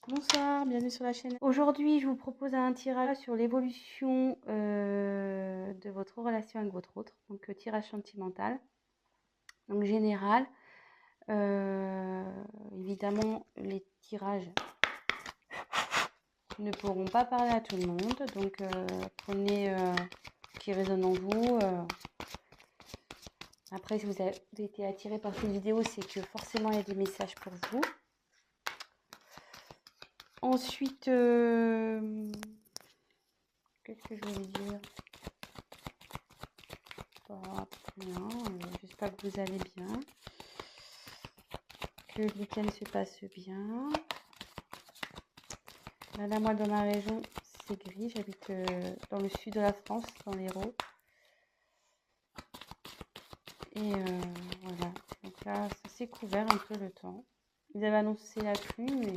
Bonsoir, bienvenue sur la chaîne. Aujourd'hui, je vous propose un tirage sur l'évolution de votre relation avec votre autre. Donc, tirage sentimental. Donc, général. Évidemment, les tirages ne pourront pas parler à tout le monde. Donc, prenez ce qui résonne en vous. Après, si vous avez été attiré par cette vidéo, c'est que forcément, il y a des messages pour vous. Ensuite, qu'est-ce que je voulais dire? Rien, j'espère que vous allez bien, que le week-end se passe bien. Là, moi, dans ma région, c'est gris. J'habite dans le sud de la France, dans l'Hérault. Et voilà. Donc là, ça s'est couvert un peu le temps. Ils avaient annoncé la pluie, mais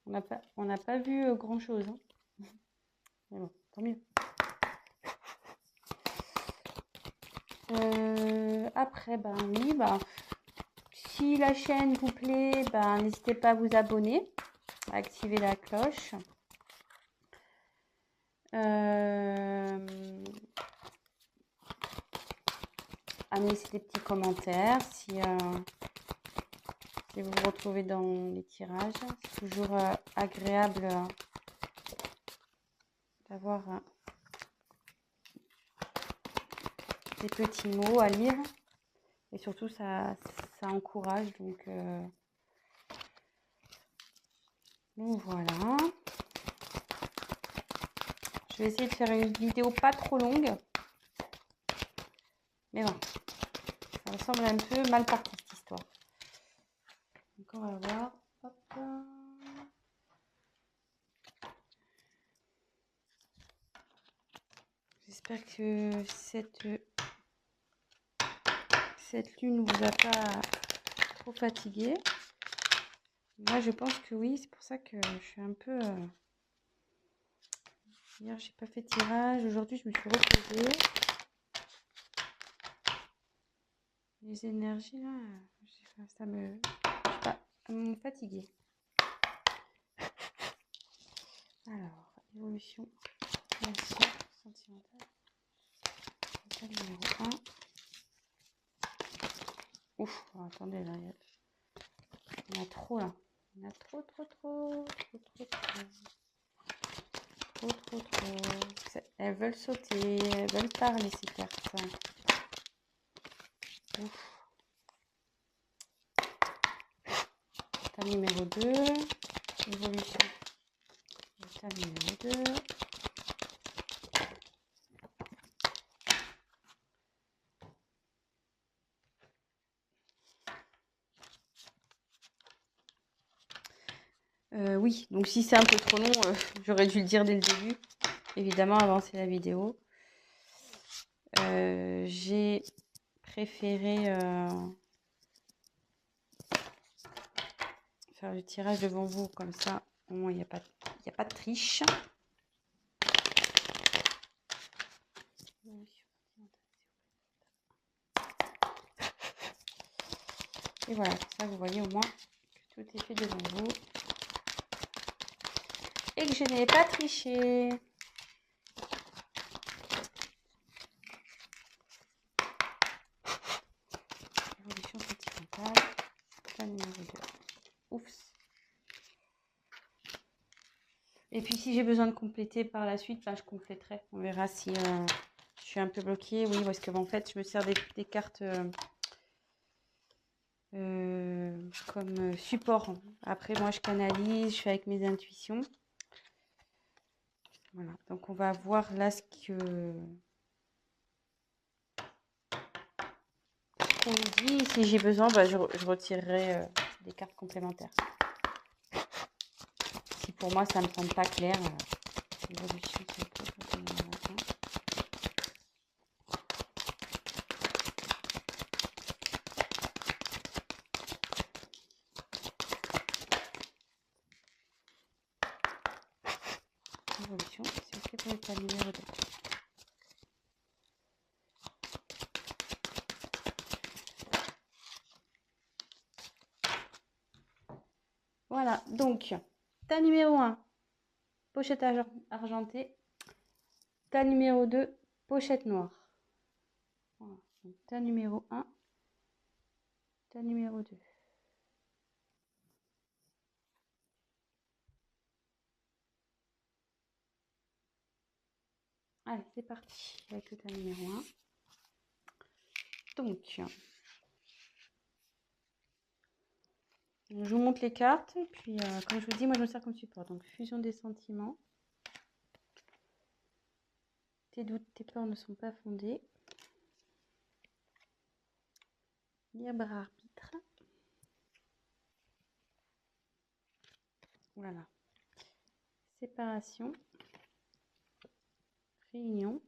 on n'a pas vu grand-chose. Hein. Mais bon, tant mieux. Après, ben oui, si la chaîne vous plaît, n'hésitez pas à vous abonner, à activer la cloche. À me laisser des petits commentaires si vous vous retrouvez dans les tirages. C'est toujours agréable d'avoir des petits mots à lire. Et surtout, ça encourage. Donc voilà. Je vais essayer de faire une vidéo pas trop longue. Mais bon, ça me semble un peu mal parti cette histoire. Donc on va voir. Hop. J'espère que cette lune ne vous a pas trop fatigué. Moi, je pense que oui. C'est pour ça que je suis un peu... Hier, j'ai pas fait de tirage. Aujourd'hui, je me suis reposée. Les énergies, là, ça me... Je sais pas, elles m'ont fatiguée. Alors, évolution, relation sentimentale. Numéro 1. Ouf, oh, attendez, là, il y en a trop, là. Il y en a trop. Elles veulent sauter, elles veulent parler, ces cartes. Ouf. État numéro 2. Évolution. État numéro 2. Oui, donc si c'est un peu trop long, j'aurais dû le dire dès le début. Évidemment, avancer la vidéo. J'ai préféré faire le tirage devant vous, comme ça, au moins il n'y a pas de triche. Et voilà, comme ça vous voyez au moins que tout est fait devant vous. Et que je n'ai pas triché. Évolution sentimentale. La numéro 2. Oups. Et puis si j'ai besoin de compléter par la suite, je compléterai. On verra si je suis un peu bloquée. Oui, parce que en fait, je me sers des cartes comme support. Après, moi, je canalise, je fais avec mes intuitions. Voilà, donc on va voir là ce qu'on me dit. Si j'ai besoin, je retirerai des cartes complémentaires. Si pour moi, ça ne me semble pas clair, évolution, c'est ok pour l'état numéro 2. Voilà, donc Tas numéro 1, pochette argentée. Tas numéro 2, pochette noire. Voilà. Donc, tas numéro 1, tas numéro 2. Allez, c'est parti avec le tas numéro 1. Donc, je vous montre les cartes. Et puis, comme je vous dis, moi, je me sers comme support. Donc, fusion des sentiments. Tes doutes, tes peurs ne sont pas fondés. Libre arbitre. Voilà. Séparation. Réunion.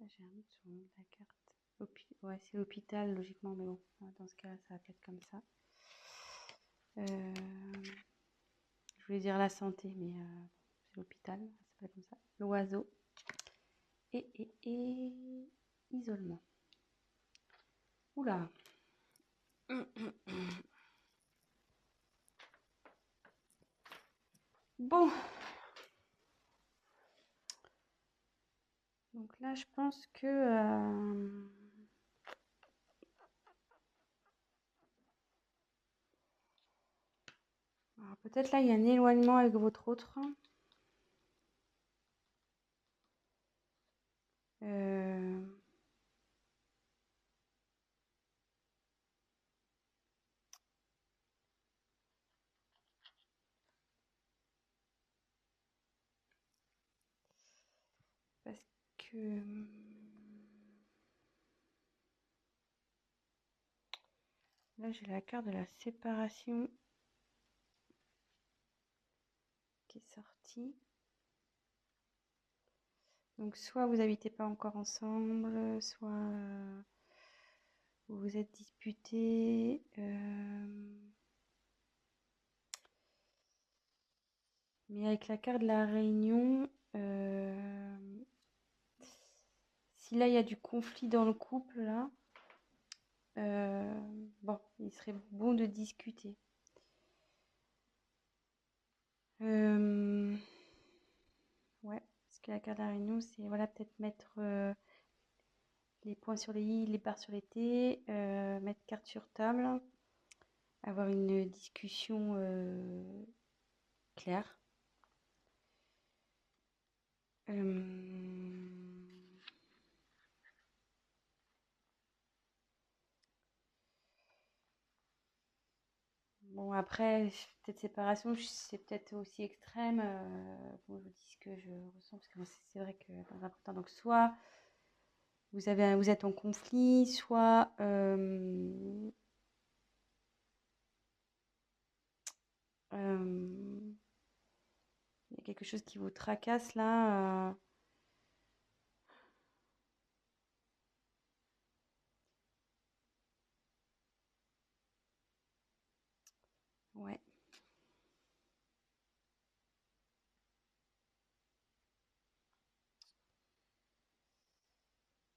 J'ai un doute sur le nom de la carte. Ouais, c'est l'hôpital, logiquement, mais bon, dans ce cas-là, ça va peut-être comme ça. Je voulais dire la santé, mais c'est l'hôpital, ça s'appelle comme ça. L'oiseau. Et isolement. Oula. Bon. Donc là, je pense que... alors peut-être là, il y a un éloignement avec votre autre. Parce que... là, j'ai la carte de la séparation qui est sortie. Donc, soit vous n'habitez pas encore ensemble, soit vous vous êtes disputés. Mais avec la carte de la réunion, si là, il y a du conflit dans le couple, là, bon, il serait bon de discuter. Ouais, parce que la carte de la réunion, c'est voilà, peut-être mettre les points sur les i, les barres sur les t, mettre carte sur table, avoir une discussion claire. Bon, après, peut-être séparation, c'est peut-être aussi extrême. Bon, je vous dis ce que je ressens, parce que c'est vrai que dans un premier temps, donc soit vous êtes en conflit, soit il y a quelque chose qui vous tracasse là. Ouais.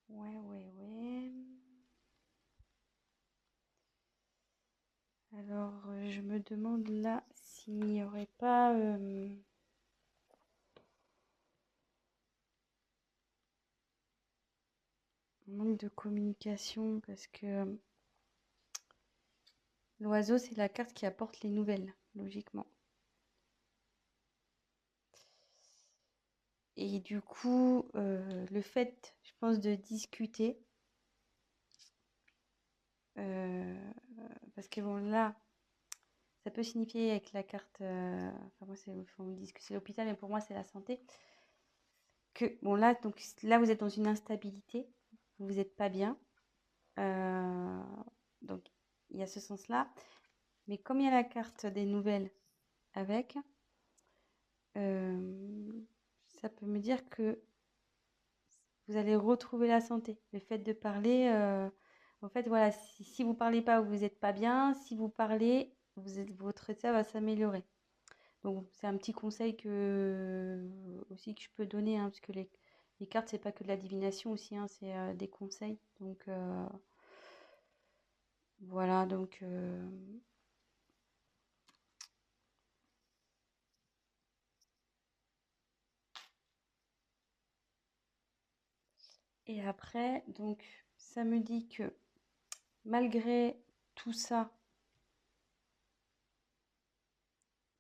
Ouais. Alors, je me demande là s'il n'y aurait pas un manque de communication, parce que l'oiseau, c'est la carte qui apporte les nouvelles, logiquement. Et du coup, le fait, je pense, de discuter, parce que bon, là, ça peut signifier avec la carte, enfin moi, on me dit que c'est l'hôpital, mais pour moi, c'est la santé, que bon, là, donc, là, vous êtes dans une instabilité, vous n'êtes pas bien, donc il y a ce sens-là, mais comme il y a la carte des nouvelles avec, ça peut me dire que vous allez retrouver la santé. Le fait de parler, en fait, voilà, si vous parlez pas, vous n'êtes pas bien. Si vous parlez, votre état va s'améliorer. Donc, c'est un petit conseil aussi que je peux donner, hein, parce que les cartes, c'est pas que de la divination aussi, hein, c'est des conseils. Donc, voilà, donc... Et après, donc, ça me dit que malgré tout ça,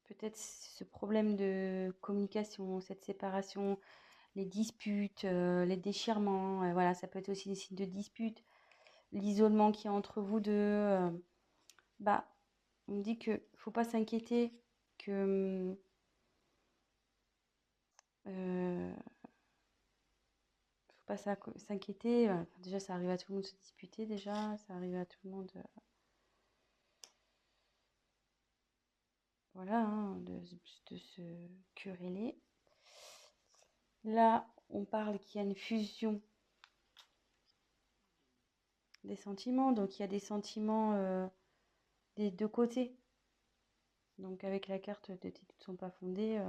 peut-être ce problème de communication, cette séparation, les disputes, les déchirements, voilà, ça peut être aussi des signes de dispute, l'isolement qu'il y a entre vous deux, bah, on me dit que faut pas s'inquiéter, que faut pas s'inquiéter. Enfin, déjà, ça arrive à tout le monde de se disputer, déjà, ça arrive à tout le monde, voilà, hein, de se quereller. Là, on parle qu'il y a une fusion des sentiments, donc il y a des sentiments des deux côtés. Donc avec la carte de tes doutes ne sont pas fondés,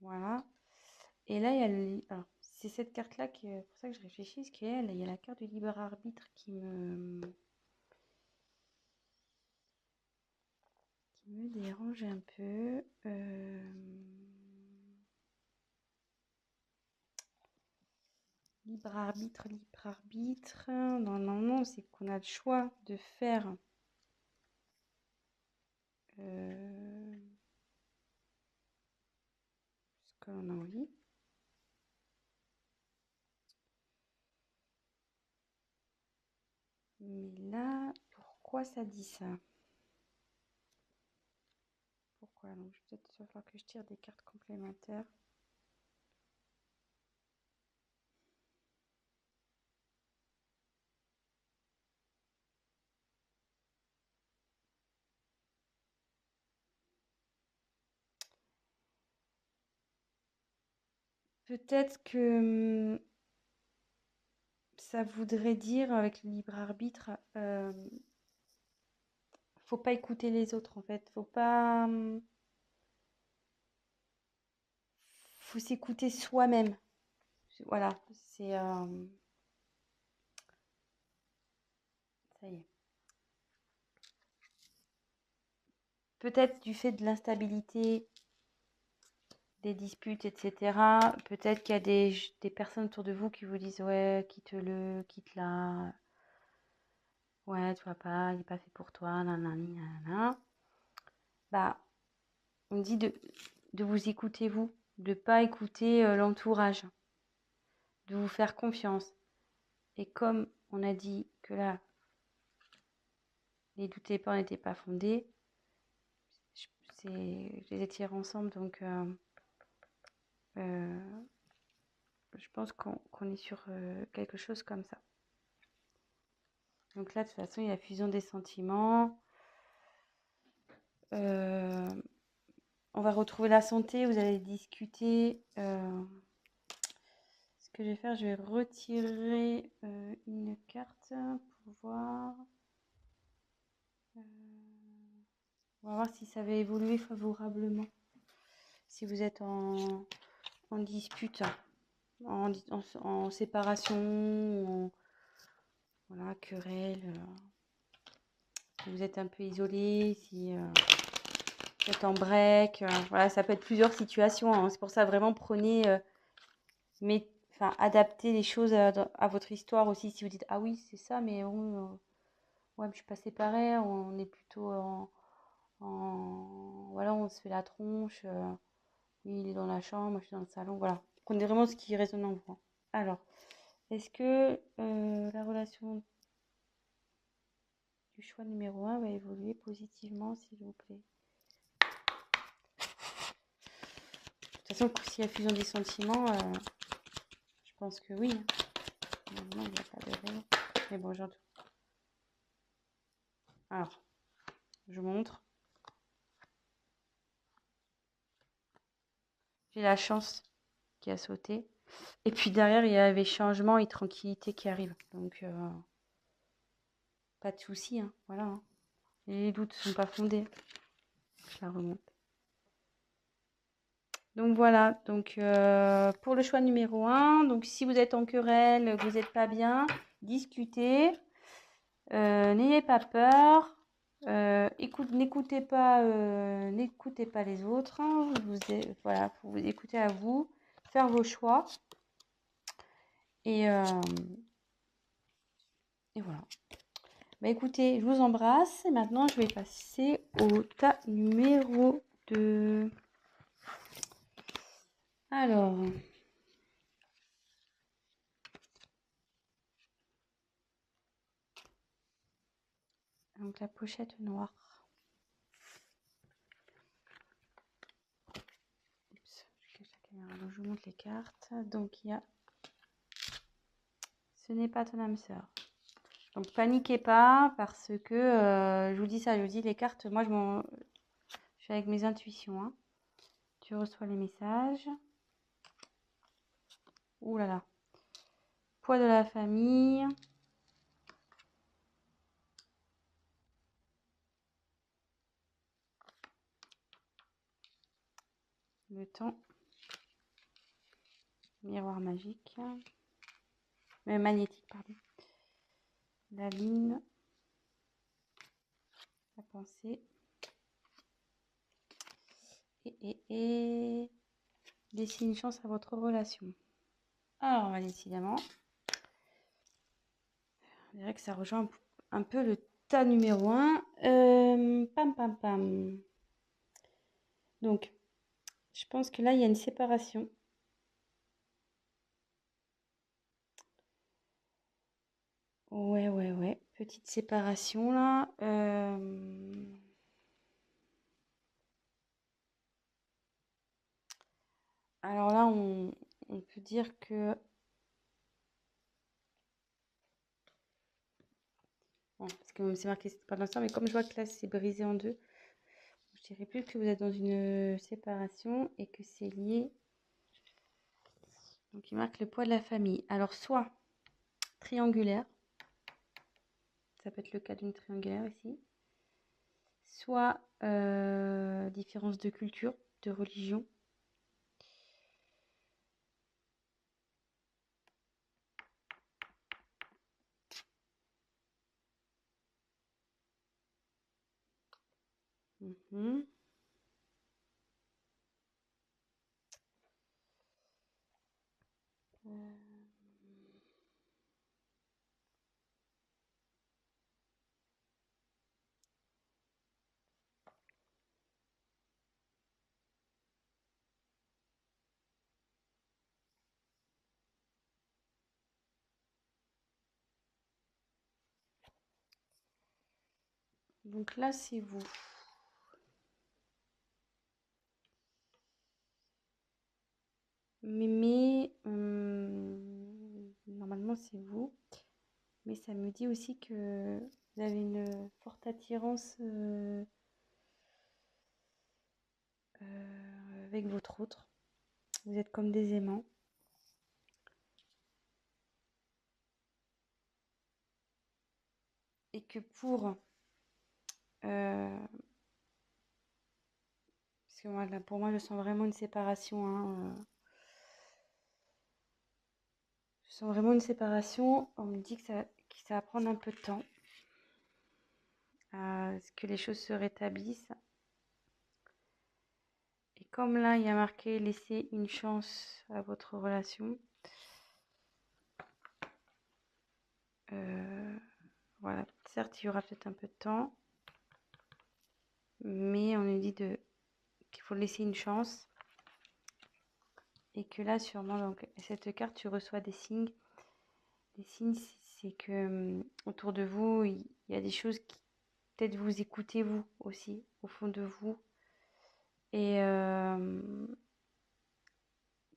voilà. Et là, il y a alors, c'est cette carte-là qui est pour ça que je réfléchis, parce qu'il y a la carte du libre arbitre qui me dérange un peu. Libre arbitre, libre arbitre. Normalement, c'est qu'on a le choix de faire ce qu'on a envie. Mais là, pourquoi ça dit ça? Pourquoi? Donc, peut-être il va falloir que je tire des cartes complémentaires. Peut-être que ça voudrait dire, avec le libre arbitre, faut pas écouter les autres en fait. Faut s'écouter soi-même. Voilà, c'est ça y est. Peut-être du fait de l'instabilité, des disputes, etc. Peut-être qu'il y a des personnes autour de vous qui vous disent ouais, quitte-le, quitte-la. Ouais, tu vois pas, il n'est pas fait pour toi, nanani, nanana. Bah, on dit de vous écouter vous, de pas écouter l'entourage, de vous faire confiance. Et comme on a dit que là, les doutes et peurs n'étaient pas fondés, je les ai tirés ensemble, donc je pense qu'on est sur quelque chose comme ça. Donc là, de toute façon, il y a fusion des sentiments. On va retrouver la santé, vous allez discuter. Ce que je vais faire, je vais retirer une carte pour voir. On va voir si ça va évoluer favorablement. Si vous êtes en dispute, en séparation, voilà, querelle, si vous êtes un peu isolé, si vous êtes en break, voilà, ça peut être plusieurs situations, hein. C'est pour ça, vraiment, prenez, adaptez les choses à votre histoire aussi. Si vous dites, ah oui, c'est ça, mais bon, ouais, je suis pas séparée, on est plutôt voilà, on se fait la tronche, lui, il est dans la chambre, moi, je suis dans le salon, voilà. Prenez vraiment ce qui résonne en vous. Alors, est-ce que la relation du choix numéro 1 va évoluer positivement, s'il vous plaît? De toute façon, s'il y a fusion des sentiments, je pense que oui. Normalement, il n'y a pas de raison. Mais bon, j'entends. Alors, je montre. J'ai la chance qui a sauté. Et puis derrière, il y avait changement et tranquillité qui arrive. Donc, pas de souci, hein. Voilà, hein. Les doutes ne sont pas fondés. Je la remonte. Donc voilà, donc pour le choix numéro 1, donc si vous êtes en querelle, que vous n'êtes pas bien, discutez, n'ayez pas peur, n'écoutez pas les autres, hein, voilà, faut vous écouter à vous, faire vos choix, et voilà. Bah écoutez, je vous embrasse, et maintenant je vais passer au tas numéro 2. Alors... Donc la pochette noire. Oups, je cache la caméra. Donc, je vous montre les cartes. Donc il y a ce n'est pas ton âme sœur. Donc paniquez pas parce que je vous dis ça, je vous dis les cartes, moi je suis avec mes intuitions. Hein. Tu reçois les messages. Ouh là là. Poids de la famille. Le temps. Miroir magique. Magnétique, pardon. La lune. La pensée. Et laissez une chance à votre relation. Alors, décidément, on dirait que ça rejoint un peu le tas numéro 1. Pam, pam, pam. Donc, je pense que là, il y a une séparation. Ouais. Petite séparation, là. Alors là, on peut dire que... Bon, parce que c'est marqué c'est pas dans ça, mais comme je vois que là, c'est brisé en deux, je dirais plus que vous êtes dans une séparation et que c'est lié. Donc, il marque le poids de la famille. Alors, soit triangulaire, ça peut être le cas d'une triangulaire ici, soit différence de culture, de religion. Mhm. Donc là, c'est vous. Mais normalement, c'est vous. Mais ça me dit aussi que vous avez une forte attirance avec votre autre. Vous êtes comme des aimants. Et que pour... parce que moi, là, pour moi, je sens vraiment une séparation. Hein, je sens vraiment une séparation. On me dit que ça va prendre un peu de temps. À ce que les choses se rétablissent. Et comme là, il y a marqué laisser une chance à votre relation. Voilà, certes, il y aura peut-être un peu de temps. Mais on nous dit qu'il faut laisser une chance. Et que là, sûrement, donc, cette carte, tu reçois des signes. Les signes, c'est que autour de vous, il y a des choses qui peut-être vous écoutez vous aussi, au fond de vous. Et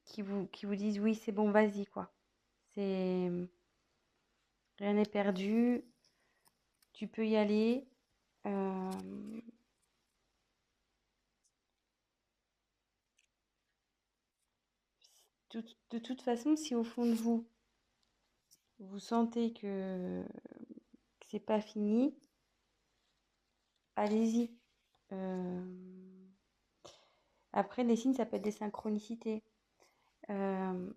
qui vous disent oui, c'est bon, vas-y, quoi. C'est rien n'est perdu, tu peux y aller. De toute façon, si au fond de vous, vous sentez que c'est pas fini, allez-y. Après, les signes, ça peut être des synchronicités. Ben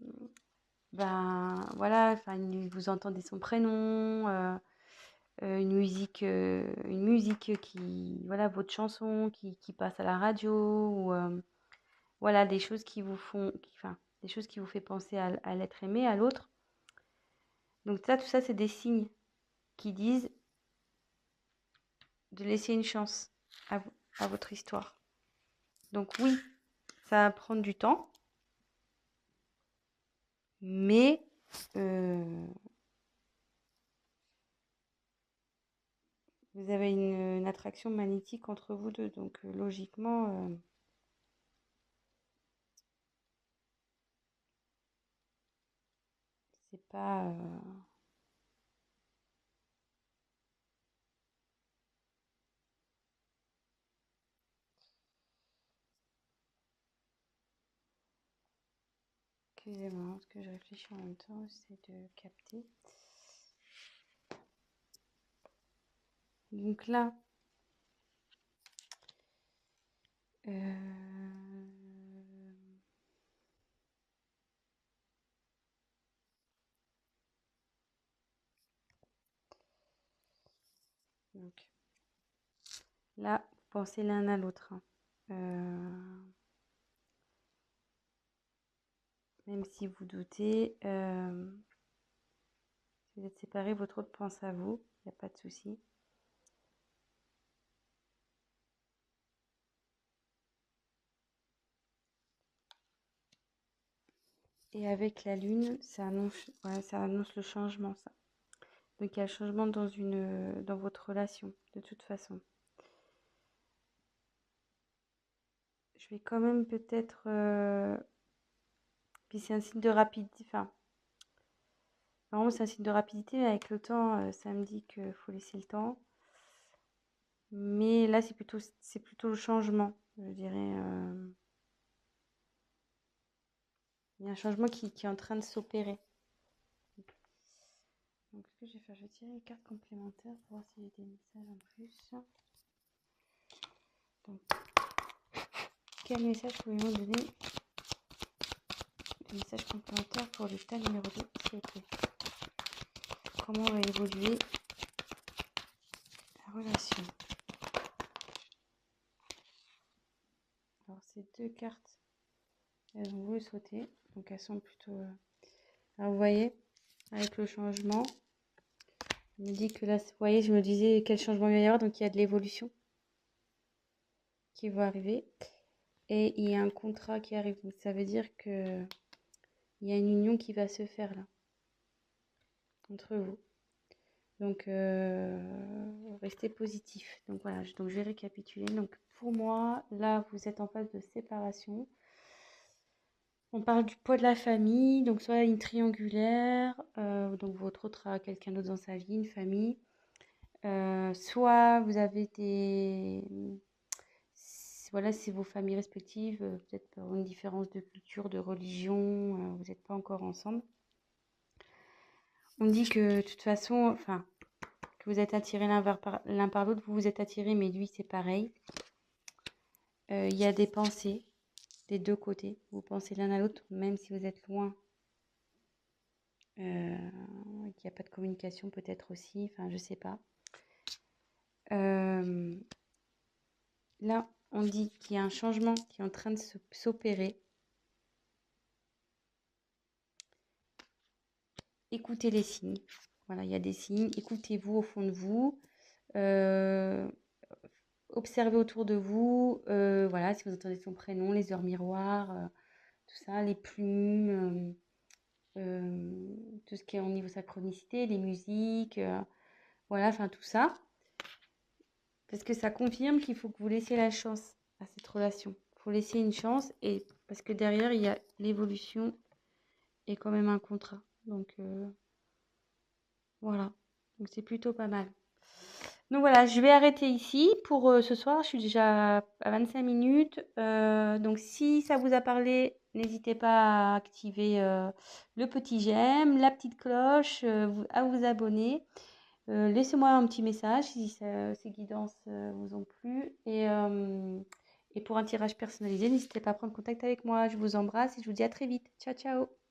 voilà, enfin, vous entendez son prénom, une musique qui, voilà, votre chanson qui passe à la radio, ou voilà, des choses qui vous font, enfin, des choses qui vous fait penser à l'être aimé, à l'autre. Donc ça, tout ça, c'est des signes qui disent de laisser une chance à votre histoire. Donc oui, ça va prendre du temps, mais vous avez une attraction magnétique entre vous deux. Donc logiquement, c'est pas... Excusez-moi, parce que je réfléchis en même temps, j'essaie de capter. Donc là, donc là, pensez l'un à l'autre, hein. Même si vous doutez, si vous êtes séparés, votre autre pense à vous, il n'y a pas de souci. Et avec la lune, ça annonce le changement, ça. Donc il y a le changement dans votre relation, de toute façon. Je vais quand même peut-être... puis c'est un signe de rapidité, enfin, normalement c'est un signe de rapidité, mais avec le temps, ça me dit qu'il faut laisser le temps. Mais là, c'est plutôt le changement, je dirais. Il y a un changement qui est en train de s'opérer. Donc, ce que je vais faire, je vais tirer les cartes complémentaires pour voir s'il y a des messages en plus. Donc, quel message pouvez-vous donner? Des messages complémentaires pour le tas numéro 2, s'il vous plaît. Comment va évoluer la relation? Alors, ces deux cartes, elles ont voulu sauter. Donc, elles sont plutôt... Alors, vous voyez, avec le changement, je me dis que là, vous voyez, je me disais quel changement il va y avoir. Donc, il y a de l'évolution qui va arriver. Et il y a un contrat qui arrive. Donc, ça veut dire que il y a une union qui va se faire là, entre vous. Donc, restez positif. Donc, voilà. Donc, je vais récapituler. Donc, pour moi, là, vous êtes en phase de séparation. On parle du poids de la famille. Donc, soit une triangulaire. Donc, votre autre a quelqu'un d'autre dans sa vie, une famille. Soit vous avez voilà, c'est vos familles respectives, peut-être pour une différence de culture, de religion, vous n'êtes pas encore ensemble. On dit que de toute façon, enfin, que vous êtes attirés l'un par l'autre, vous vous êtes attirés, mais lui, c'est pareil. Il y a des pensées des deux côtés. Vous pensez l'un à l'autre, même si vous êtes loin. Qu'il n'y a pas de communication, peut-être aussi. Enfin, je sais pas. Là, on dit qu'il y a un changement qui est en train de s'opérer. Écoutez les signes. Voilà, il y a des signes. Écoutez-vous au fond de vous. Observez autour de vous. Voilà, si vous entendez son prénom, les heures miroirs, tout ça, les plumes, tout ce qui est au niveau synchronicité, les musiques, voilà, enfin tout ça. Parce que ça confirme qu'il faut que vous laissiez la chance à cette relation. Il faut laisser une chance, et parce que derrière, il y a l'évolution et quand même un contrat. Donc, voilà. Donc, c'est plutôt pas mal. Donc voilà, je vais arrêter ici pour ce soir. Je suis déjà à 25 minutes. Donc si ça vous a parlé, n'hésitez pas à activer le petit j'aime, la petite cloche, à vous abonner. Laissez-moi un petit message si ces guidances vous ont plu. Et pour un tirage personnalisé, n'hésitez pas à prendre contact avec moi. Je vous embrasse et je vous dis à très vite. Ciao, ciao!